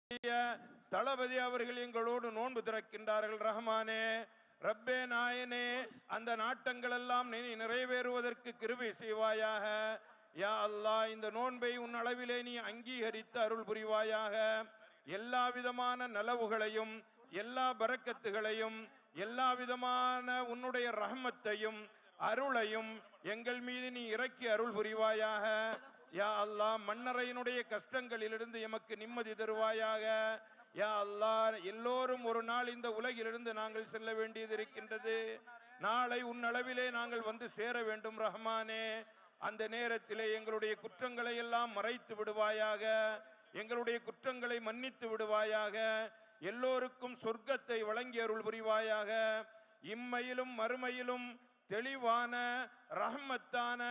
தளபதி அவர்கள் எங்களோடு நோன்பு திறக்கின்றார்கள். ரஹ்மானே, ரப்பே நாயனே, அந்த நாட்டங்கள் எல்லாம் நிறைவேறுவதற்கு கிருபை செய்வாயாக. யா அல்லாஹ், இந்த நோன்பை உன் அளவிலே நீ அங்கீகரித்து அருள் புரிவாயாக. எல்லா விதமான நலவுகளையும், எல்லா பரக்கத்துகளையும், எல்லா விதமான உன்னுடைய ரஹ்மத்தையும் அருளையும் எங்கள் மீது நீ இறக்கி அருள் புரிவாயாக. யா அல்லாஹ், மன்னரையினுடைய கஷ்டங்களிலிருந்து எமக்கு நிம்மதி தருவாயாக. யா அல்லாஹ், எல்லோரும் ஒரு நாள் இந்த உலகிலிருந்து நாங்கள் செல்ல வேண்டியது இருக்கின்றது. நாளை உன் அளவிலே நாங்கள் வந்து சேர வேண்டும். ரஹ்மானே, அந்த நேரத்திலே எங்களுடைய குற்றங்களை எல்லாம் மறைத்து விடுவாயாக. எங்களுடைய குற்றங்களை மன்னித்து விடுவாயாக. எல்லோருக்கும் சொர்க்கத்தை வழங்கி அருள் புரிவாயாக. இம்மையிலும் மறுமையிலும் தெளிவான ரஹ்மத்தான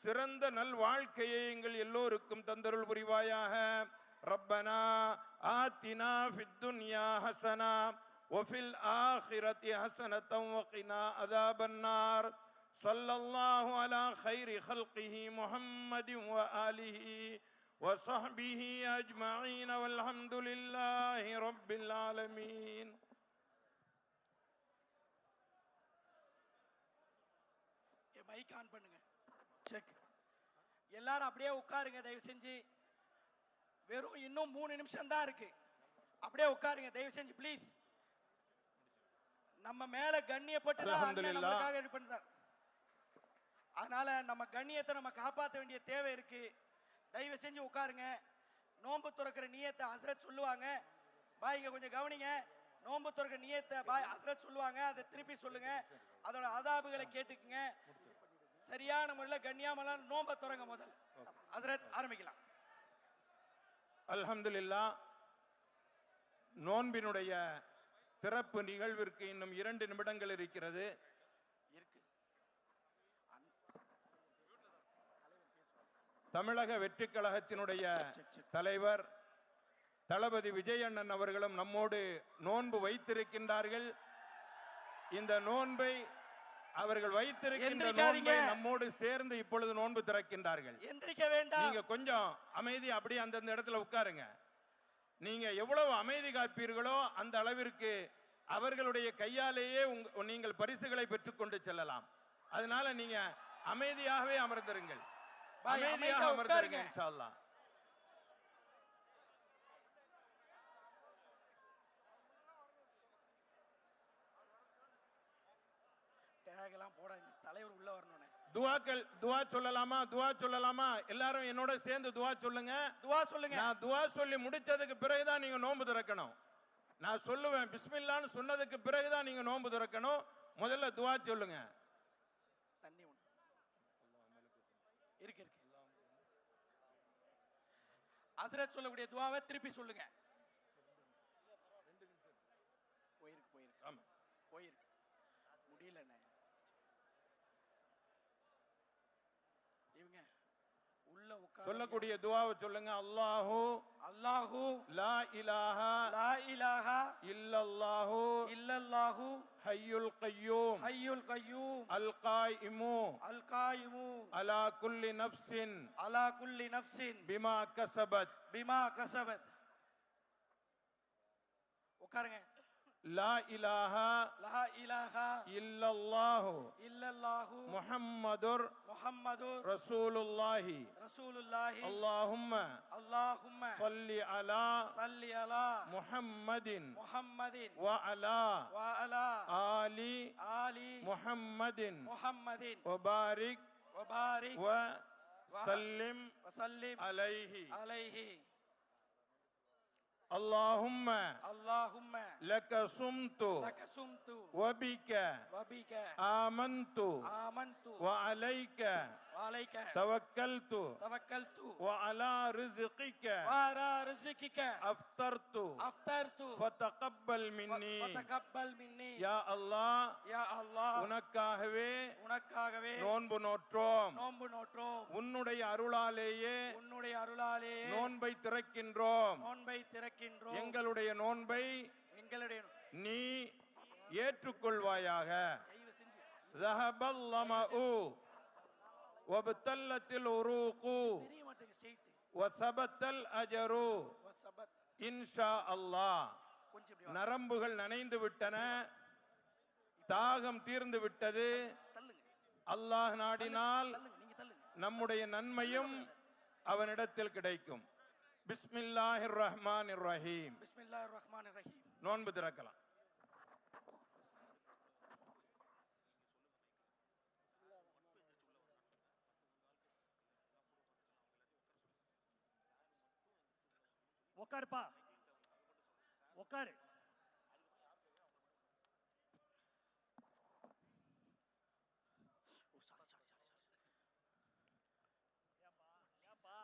சிறந்த நல் வாழ்க்கையை எங்கள் எல்லோருக்கும் தந்தருள் புரிவாயாக. ரப்பனா ஆத்தினா ஃபித் துன்யா ஹஸனா வஃபில் ஆখিরাতি ஹஸனத்தன் வகினா அஸாபன்னார். ஸல்லல்லாஹு அலா கைரி ஹல்கிஹி முஹம்மதின் வ ஆலிஹி வ ஸஹ்பிஹி அஜ்மஈன் வல்ஹம்துலில்லாஹி ரப்பில் ஆலமீன். மைக் ஆன் பண்ணுங்க. செக். எல்லாரும் அப்படியே உட்காருங்க தயவு செஞ்சு. வெறும் இன்னும் 3 நிமிஷம் தான் இருக்கு. அப்படியே உட்காருங்க தயவு செஞ்சு ப்ளீஸ். நம்ம மேல கண்ணியப்பட்டு நமக்காக இது பண்றார். அதனால நம்ம கண்ணியத்தை நம்ம காப்பாற்ற வேண்டிய தேவை இருக்கு. தயவு செஞ்சு உட்காருங்க. நோன்பு துறக்கிற நியத்தை ஹஸ்ரத் சொல்லுவாங்க. பாய் இங்க கொஞ்சம் கவனிங்க. நோன்பு துறக்கிற நியத்தை பாய் ஹஸ்ரத் சொல்லுவாங்க. அதை திருப்பி சொல்லுங்க. அதோட ஆதாபுகளை கேட்டுக்குங்க. சரியான முறையில் கண்ணியமான நோன்பை துறங்க. முதல் ஹஸ்ரத் ஆரம்பிக்கலாம். அல்ஹம்துலில்லாஹ், நோன்பினுடைய திறப்பு நிகழ்விற்கு இன்னும் 2 நிமிடங்கள் இருக்கிறது. தமிழக வெற்றி கழகத்தினுடைய தலைவர் தளபதி விஜய் அண்ணன் அவர்களும் நம்மோடு நோன்பு வைத்திருக்கின்றார்கள். இந்த நோன்பை அவர்கள் வைத்திருக்கின்ற நோன்பை நம்மோடு சேர்ந்து இப்பொழுது நோன்பு திறக்கின்றார்கள். நீங்க கொஞ்சம் அமைதி அப்படியே அந்தந்த இடத்துல உட்காருங்க. நீங்க எவ்வளவு அமைதி காப்பீர்களோ அந்த அளவிற்கு அவர்களுடைய கையாலேயே நீங்கள் பரிசுகளை பெற்றுக்கொண்டு செல்லலாம். அதனால நீங்க அமைதியாகவே அமர்ந்திருங்கள். அமைதியாக அமர்ந்திருங்க இன்ஷா அல்லாஹ். தலைவர் உள்ள வரணும். துவா சொல்லலாமா? துவா சொல்லலாமா? எல்லாரும் என்னோட சேர்ந்து துவா சொல்லுங்க. துவா சொல்லுங்க. நான் துவா சொல்லி முடிச்சதுக்கு பிறகுதான் நீங்க நோன்பு திறக்கணும். நான் சொல்லுவேன் பிஸ்மில்லான்னு சொன்னதுக்கு பிறகுதான் நீங்க நோன்பு திறக்கணும். முதல்ல துவா சொல்லுங்க. தண்ணி இருக்கு. ஹஸ்ரத் சொல்லக்கூடிய துவாவை திருப்பி சொல்லுங்க. போயிருக்கு. ஆமா போயிருக்கு. முடியலண்ணே. இவங்க உள்ள உட்கார சொல்லக்கூடிய துவாவை சொல்லுங்க. அல்லாஹு அல்லாஹு லா இலாஹா லா இலாஹா இல்லல்லாஹு இல்லல்லாஹு ஹய்யுல் கய்யூம் ஹய்யுல் கய்யூம் அல் காயிமு அலா குல்லி நஃப்ஸின் பிமா கஸபத். உட்காருங்க. லா இலாஹா இல்லல்லாஹு முஹம்மதுர் ரசூலுல்லாஹி அல்லாஹும்ம ஸல்லி அலா முஹம்மதின் வ அலா ஆலி முஹம்மதின் வ பாரிக் வ சல்லிம் அலைஹி. اللهم لك صمت وبك آمنت وعليك توكلت وعلى رزقك أفطرت فتقبل مني يا الله. உனக்காகவே நோன்பு நோற்றோம். உன்னுடைய அருளாலேயே நோன்பை திறக்கின்றோம். எங்களுடைய நோன்பை நீ ஏற்றுக்கொள்வாயாக. ذهبல் லமஉ வபத்தல்லத்தில் உரூகு வஸபத்தல் அஜரு இன்ஷா அல்லாஹ். கொஞ்சம் இப்படி வாங்க. நரம்புகள் நனைந்து விட்டன, தாகம் தீர்ந்து விட்டது. தள்ளுங்க அல்லாஹ் நாடினால் தள்ளுங்க, நீங்க தள்ளுங்க. நம்முடைய நன்மையும் அவனிடத்தில் கிடைக்கும். பிஸ்மில்லாஹிர் ரஹ்மானிர் ரஹீம். பிஸ்மில்லாஹிர் ரஹ்மானிர் ரஹீம். நோன்பு திறக்கலாம். உட்காருப்பா, உட்காரு. ஓ சாரி சாரி சாரி சாரி. ஏப்பா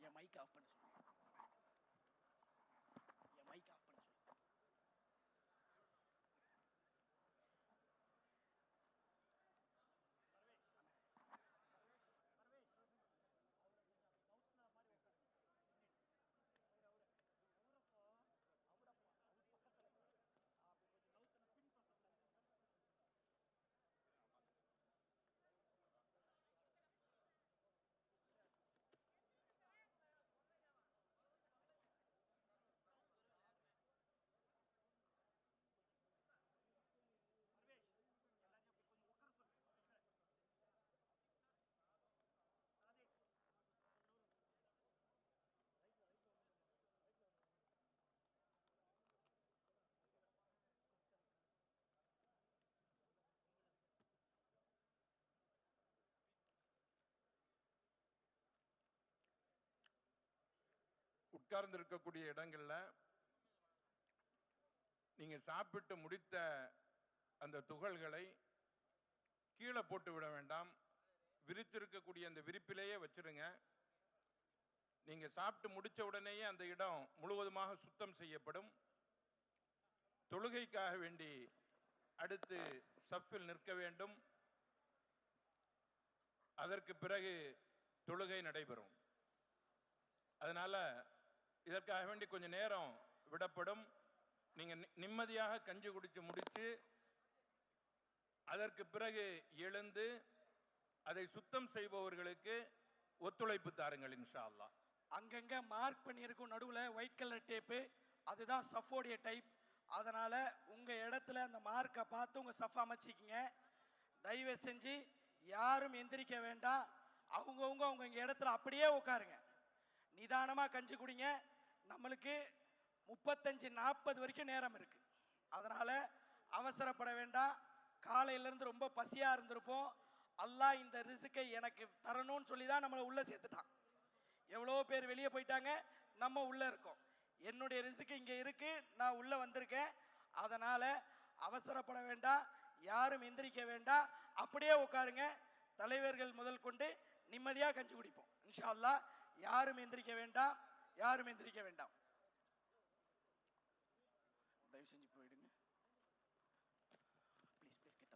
என் மைக் ஆஃப் பண்ண சொல்லுங்க. என் மைக் ஆஃப் பண்ண சொல்லுங்க. உட்கார்ந்து இருக்கக்கூடிய இடங்கள்ல நீங்க சாப்பிட்டு முடித்த அந்த துகள்களை கீழே போட்டு விட வேண்டாம். விரித்திருக்கக்கூடிய அந்த விரிப்பிலேயே வச்சிருங்க. நீங்க சாப்பிட்டு முடிச்ச உடனேயே அந்த இடம் முழுவதுமாக சுத்தம் செய்யப்படும். தொழுகைக்காக வேண்டி அடுத்து சஃபில் நிற்க வேண்டும். அதற்கு பிறகு தொழுகை நடைபெறும். அதனால இதற்காக வேண்டி கொஞ்சம் நேரம் விடப்படும். நீங்க நிம்மதியாக கஞ்சி குடிச்சு முடிச்சு அதற்கு பிறகு எழுந்து அதை சுத்தம் செய்பவர்களுக்கு ஒத்துழைப்பு தாருங்கள் இன்ஷா அல்லாஹ். அங்கங்க மார்க் பண்ணியிருக்கும் நடுவுல ஒயிட் கலர் டேப்பு, அதுதான் சஃபோடைய டைப். அதனால உங்க இடத்துல அந்த மார்க்கை பார்த்து உங்க சஃப் அமைச்சிக்கிங்க. தயவு செஞ்சு யாரும் எந்திரிக்க வேண்டாம். அவங்கவுங்க அவங்க இடத்துல அப்படியே உட்காருங்க. நிதானமா கஞ்சி குடிங்க. நம்மளுக்கு 35-40 வரைக்கும் நேரம் இருக்கு. அதனால அவசரப்பட வேண்டாம். காலையிலேருந்து ரொம்ப பசியா இருந்திருப்போம். அல்லாஹ் இந்த ரிஸ்கை எனக்கு தரணும்னு சொல்லி தான் நம்மளை உள்ள சேர்த்துட்டான். எவ்வளோ பேர் வெளியே போயிட்டாங்க, நம்ம உள்ள இருக்கோம். என்னுடைய ரிஸ்க் இங்கே இருக்கு, நான் உள்ள வந்திருக்கேன். அதனால அவசரப்பட வேண்டாம், யாரும் எந்திரிக்க வேண்டாம், அப்படியே உட்காருங்க. தலைவர்கள் முதல் கொண்டு நிம்மதியாக கஞ்சி குடிப்போம் இன்ஷா அல்லாஹ். யாரும் எந்திரிக்க வேண்டாம், யாரும் எந்திரிக்க வேண்டாம். தயவு செஞ்சு போயிடுங்க ப்ளீஸ் ப்ளீஸ். கிட்ட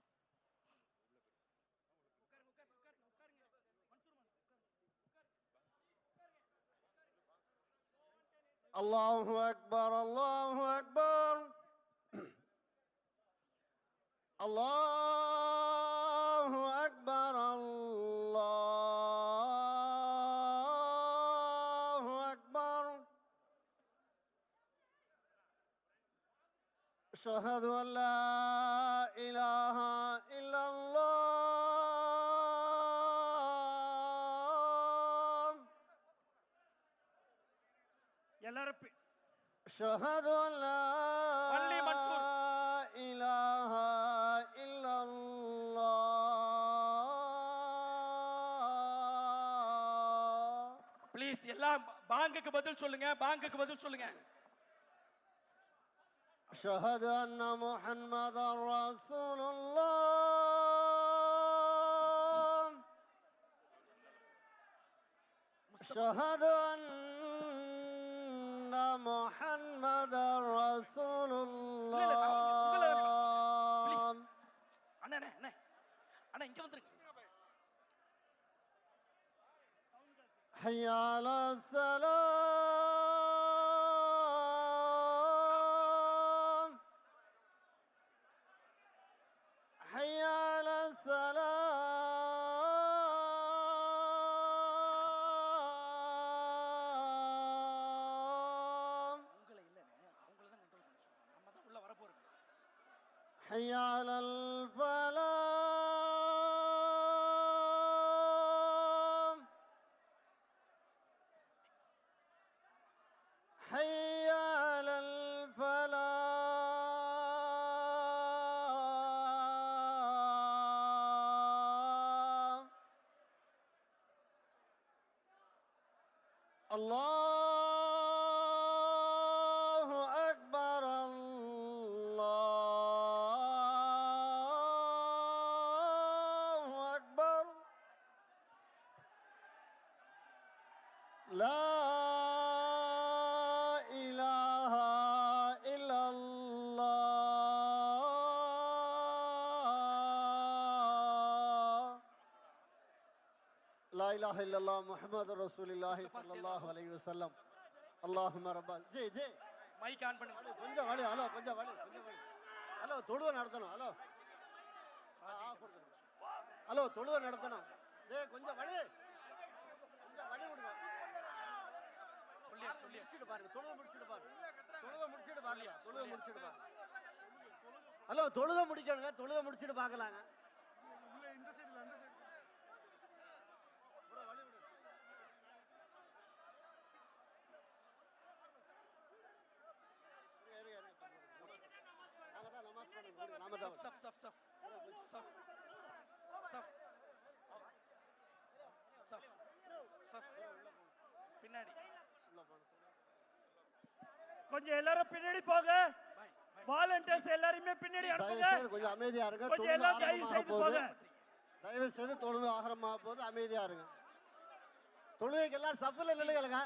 الله أكبر الله أكبر الله أكبر الله أكبر أشهد أن لا إله إلا الله எல்லாரும் أشهد أن لا إله إلا الله. ப்ளீஸ் எல்லாம் பாங்குக்கு பதில் சொல்லுங்க, பாங்குக்கு பதில் சொல்லுங்க. أشهد أن محمدا رسول الله. أشهد أن محمدا رسول الله. அண்ணா அண்ணா அண்ணா அண்ணா இங்க வந்துருங்க. حي على السلام حي على الله أكبر الله أكبر لا إله إلا الله لا إله إلا الله محمد رسول الله صلى الله عليه وسلم اللهم رب ஜி ஜி மைக் ஆன் பண்ணுங்க. கொஞ்சம் வலி ஹலோ கொஞ்சம் வலி ஹலோ தொழுவை நடத்தணும் ஹலோ ஹலோ தொழுவை நடத்தணும் கொஞ்சம் வலி விடுங்க முடிச்சிட்டு பாருங்க தொழுவை முடிச்சிட்டு பாருங்க ஹலோ தொழுவை முடிக்கணுங்க தொழுவை முடிச்சிட்டு பார்க்கலாங்க சஃப் சஃப் சஃப் சஃப் சஃப் சஃப் சஃப் பின்னாடி கொஞ்சம் எல்லாரும் பின்னாடி போங்க. வாலண்டியர்ஸ் எல்லாரும் பின்னாடி அனுப்புங்க. கொஞ்சம் அமைதியா இருங்க கொஞ்சம் எல்லாம் தயவு செய்து போங்க. தயவு செய்து தொழுகை ஆகரமா போது அமைதியா இருங்க தொழுகைக்கு எல்லாம் சஃப்ல நில்லுங்க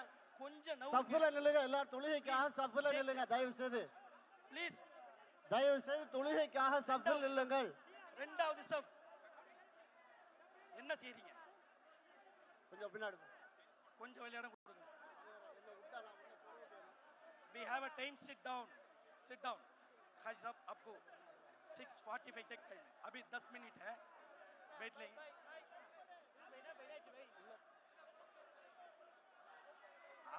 கொஞ்சம் சஃப்ல நில்லுங்க எல்லாரும் தொழுகைக்காக சஃப்ல நில்லுங்க தயவு செய்து ப்ளீஸ் தயவு செய்து தொழுகைக்காக சஃப்ல நில்லுங்கள் ரெண்டாவது சஃப் என்ன செய்றீங்க கொஞ்சம் பின்னாடி கொஞ்சம் விளையாட கொடுங்க. We have a time, sit down. Haji साहब आपको 6:45 तक टाइम है. अभी 10 मिनट है, वेट लेंगे.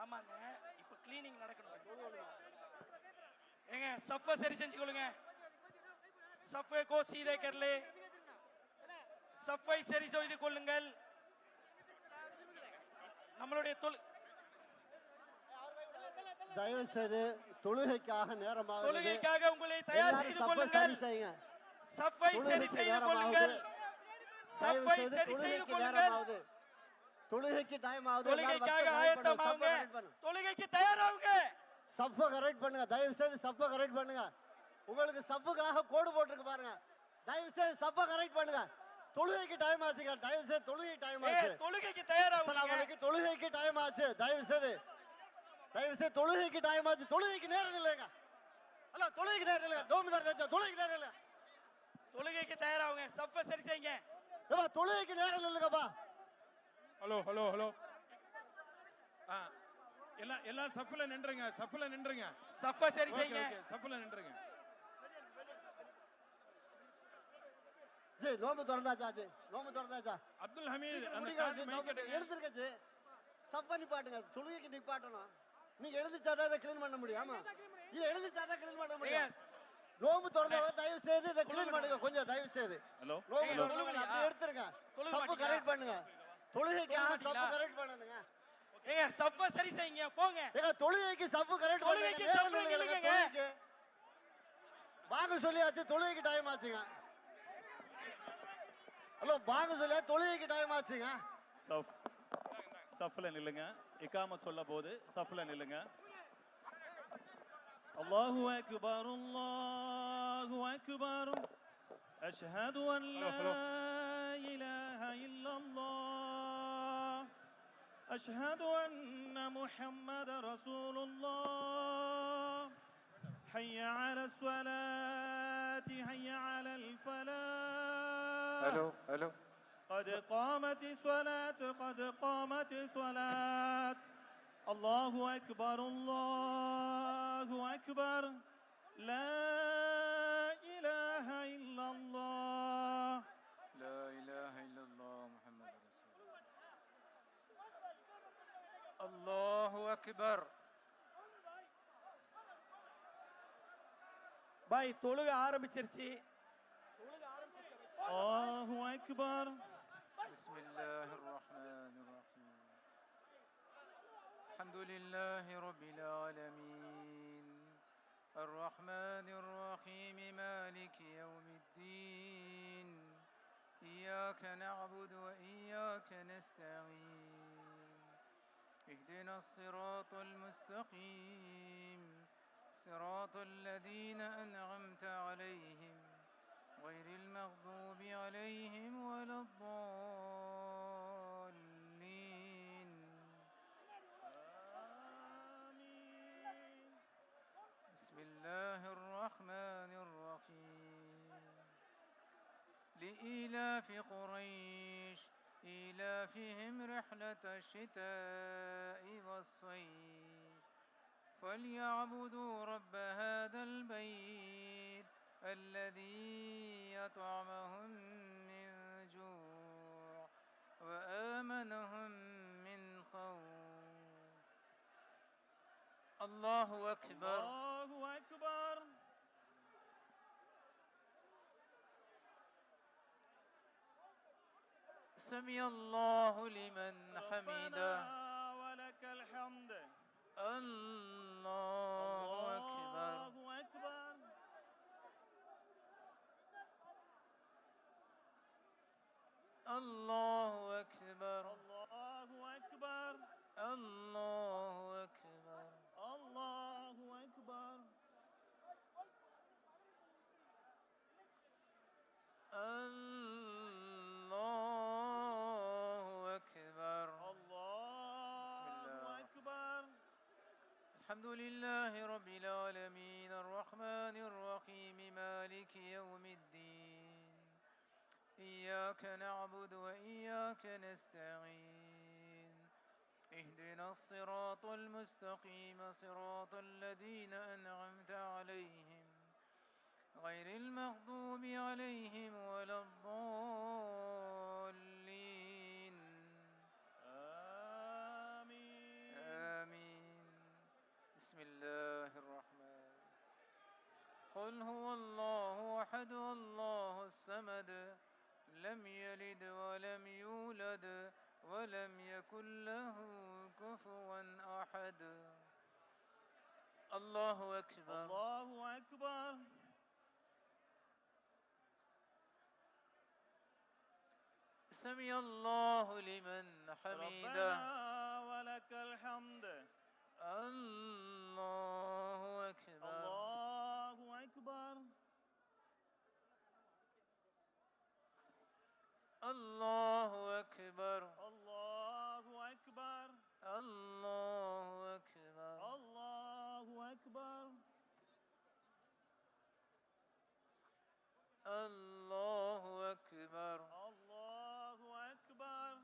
ஆமாங்க இப்போ க்ளீனிங் நடக்கணும். ஏங்க சஃபை சரி செஞ்சுக்கொள்ளுங்க. சஃபை கோ சீதே कर ले. சஃபை சரி செய்து கொள்ளுங்கள். நம்மளுடைய தயவு செய்து தொழுகைக்காக நேரமாக தொழுகைக்காக உங்களை தயார் செய்து கொள்ளுங்கள். சஃபை சரி செய்து கொள்ளுங்கள். சஃபை சரி செய்து கொள்ளுங்கள். தொழுகைக்கு டைம் ஆகுது. தொழுகைக்காக ஆயத்தமாகுங்க. தொழுகைக்கு தயாராகுங்க. சஃபை கரெக்ட் பண்ணுங்க. தயவு செய்து சஃபை கரெக்ட் பண்ணுங்க. உங்களுக்கு சஃபுக்காக கோடு போட்டுருக்கு பாருங்க. தயவு செய்து சஃபை கரெக்ட் பண்ணுங்க. தொழுகைக்கு டைம் ஆச்சுங்க. தயவு செய்து தொழுகை டைம் ஆச்சு. தொழுகைக்கு தயாராகுங்க. அஸ்ஸலாமு அலைக்கும். தொழுகைக்கு டைம் ஆச்சு. தயவு செய்து தொழுகைக்கு டைம் ஆச்சு. தொழுகைக்கு நேரம் இல்லைங்க. ஹலோ தொழுகைக்கு நேரம் இல்லைங்க. தோமிதார் தேச்சா தொழுகைக்கு நேரம் இல்லை. தொழுகைக்கு தயாராகுங்க. சஃபை சரி செய்யுங்க. ஏப்பா தொழுகைக்கு நேரம் இல்லைங்கப்பா. ஹலோ ஹலோ ஹலோ எல்லாம் சஃப்ல நின்றுங்க. சஃபை சரி செய்யுங்க. சஃப்ல நின்றுங்க. ஜி நோம்பு திறந்தாச்சா? அப்துல் ஹமீத் எழுந்திருக்க ஜி. சஃபை நிப்பாட்டுங்க. தொழுகைக்கு நிப்பாட்டணும். நீங்க எழுதிச்சாதான் இதை கிளீன் பண்ண முடியும். ஆமா இது எழுதிச்சாதான் கிளீன் பண்ண முடியும். நோம்பு திறந்தவங்க தயவு செய்து இதை கிளீன் பண்ணுங்க. கொஞ்சம் தயவு செய்து நோம்பு திறந்தவங்க அப்படியே எடுத்துருங்க. சஃபை கரெக்ட் பண்ணுங்க. தொழுகைக்காக சஃபை கரெக்ட் பண்ணுங்க. ஏங்க சஃபை சரி செய்யுங்க. போங்க. ஏங்க தொழுகைக்கு சஃபை கரெக்ட் பண்ணுங்க. தொழுகைக்கு பாங்க சொல்லியாச்சு. தொழுகைக்கு டைம் ஆச்சுங்க. ஹலோ பாங்க சொல்லியா தொழுகைக்கு டைம் ஆச்சுங்க. சஃப்ல நில்லுங்க. இகாமத் சொல்ல போது சஃப்ல நில்லுங்க. அல்லாஹு அக்பர் அல்லாஹு அக்பர் அஷ்ஹது அன் லா இலாஹ இல்லல்லாஹ் அஷ்ஹது அன்ன முஹம்மதர் ரசூலுல்லாஹ் ஹய்ய அலஸ் ஸலாத்தி ஹய்ய அலல் ஃபலாஹ் ஹலோ قد قامت الصلاة الله أكبر لا إله إلا الله محمد رسول الله أكبر பாய் தொழுக ஆரம்பிச்சிருச்சு. الله أكبر. بسم الله الرحمن الرحيم الحمد لله رب العالمين الرحمن الرحيم مالك يوم الدين إياك نعبد وإياك نستعين اهدنا الصراط المستقيم صراط الذين أنعمت عليهم غير المغضوب عليهم ولا الضالين. آمين. بسم الله الرحمن الرحيم. لإيلاف قريش إيلافهم رحلة الشتاء والصيف فليعبدوا رب هذا البيت الذي أطعمهم من جوع وآمنهم من خوف. الله أكبر. الله أكبر. سمع الله لمن حمده. ربنا ولك الحمد. الله أكبر. الله أكبر. الله أكبر. الله أكبر. الله أكبر. الله أكبر. الله أكبر. الله أكبر. الحمد لله رب العالمين الرحمن الرحيم مالك يوم الدين إياك نعبد وإياك نستعين اهدنا الصراط المستقيم صراط الذين أنعمت عليهم غير المغضوب عليهم ولا الضالين. آمين. آمين. بسم الله الرحمن. قل هو الله أحد الله الصمد لم يلد ولم يولد ولم يكن له كفوا أحد. الله أكبر. الله أكبر. سمع الله لمن حمده. ربنا ولك الحمد. الله أكبر. الله أكبر. الله أكبر. الله أكبر. الله أكبر. الله أكبر. الله أكبر. الله أكبر.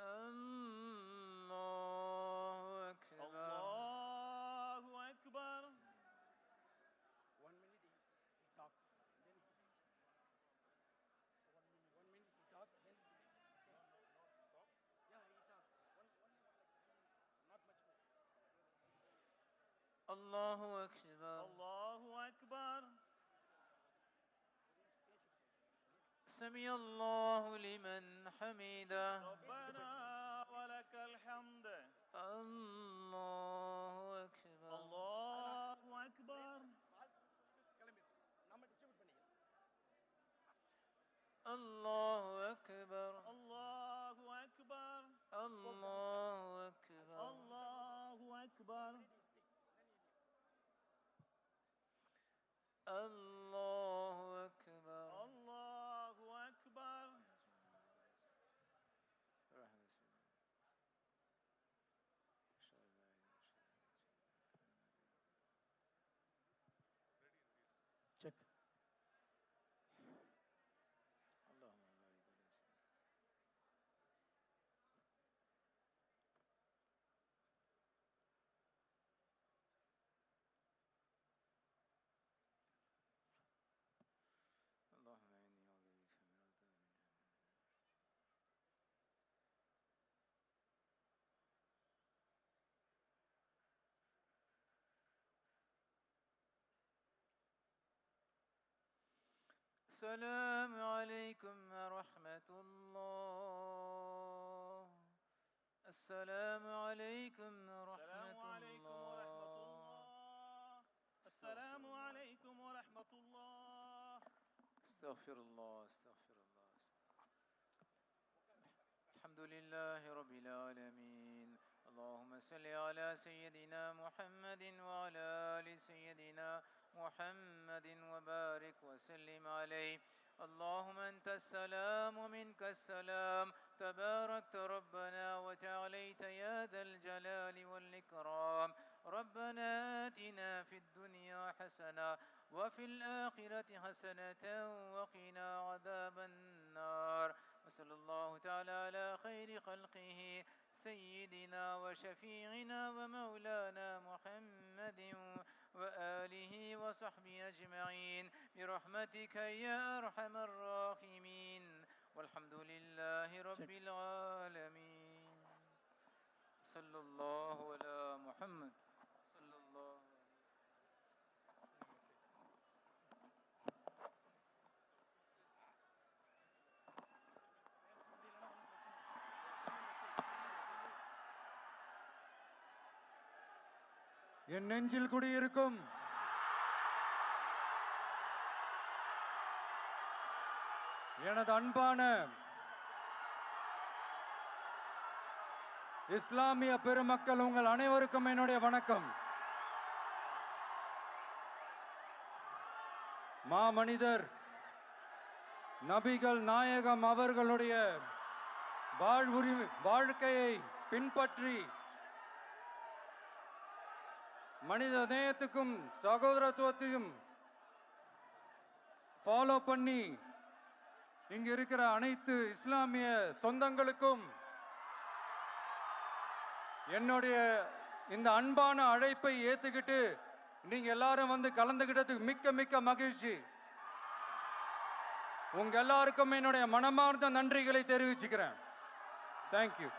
الله أكبر. الله أكبر. 1 minute he talk, then he 1 minute he talk, then he yeah he talks 1 minute, not much more. الله أكبر. الله أكبر. سمع الله لمن حمده. ربنا ولك الحمد. الله أكبر. الله أكبر. நம்ம டிஸ்ட்ரிபியூட் பண்ணிக்கலாம். الله أكبر. الله أكبر. الله أكبر. الله أكبر. الله أكبر. الله أكبر. Check. اللهم بارك على سيدنا. اللهم إني أعوذ بك من عذاب جهنم. السلام عليكم ورحمة الله. السلام عليكم ورحمة السلام عليكم ورحمة الله. الله. السلام عليكم ورحمة الله. استغفر الله استغفر الله. الحمد لله رب العالمين. اللهم صل على سيدنا محمد وعلى آل سيدنا محمد وبارك وسلم عليه. اللهم أنت السلام ومنك السلام، تباركت ربنا وتعاليت يا ذا الجلال والإكرام. ربنا آتنا في الدنيا حسنة وفي الآخرة حسنة وقنا عذاب النار. وصلى الله تعالى على خير خلقه سيدنا وشفيعنا ومولانا محمد وآله وصحبه أجمعين برحمتك يا أرحم الراحمين. والحمد لله رب العالمين. صلى الله على محمد صلى الله عليه என் நெஞ்சில் குடியிருக்கும் எனது அன்பான இஸ்லாமிய பெருமக்கள், உங்கள் அனைவருக்கும் என்னுடைய வணக்கம். மாமனிதர் நபிகள் நாயகம் அவர்களுடைய வாழ்க்கையை பின்பற்றி மனித நேயத்துக்கும் சகோதரத்துவத்தையும் ஃபாலோ பண்ணி இங்க இருக்கிற அனைத்து இஸ்லாமிய சொந்தங்களுக்கும் என்னுடைய இந்த அன்பான அழைப்பை ஏத்துக்கிட்டு நீங்க எல்லாரும் வந்து கலந்துகிட்டதுக்கு மிக்க மிக்க மகிழ்ச்சி. உங்க எல்லாருக்கும் என்னுடைய மனமார்ந்த நன்றிகளை தெரிவிச்சுக்கிறேன். தேங்க்யூ.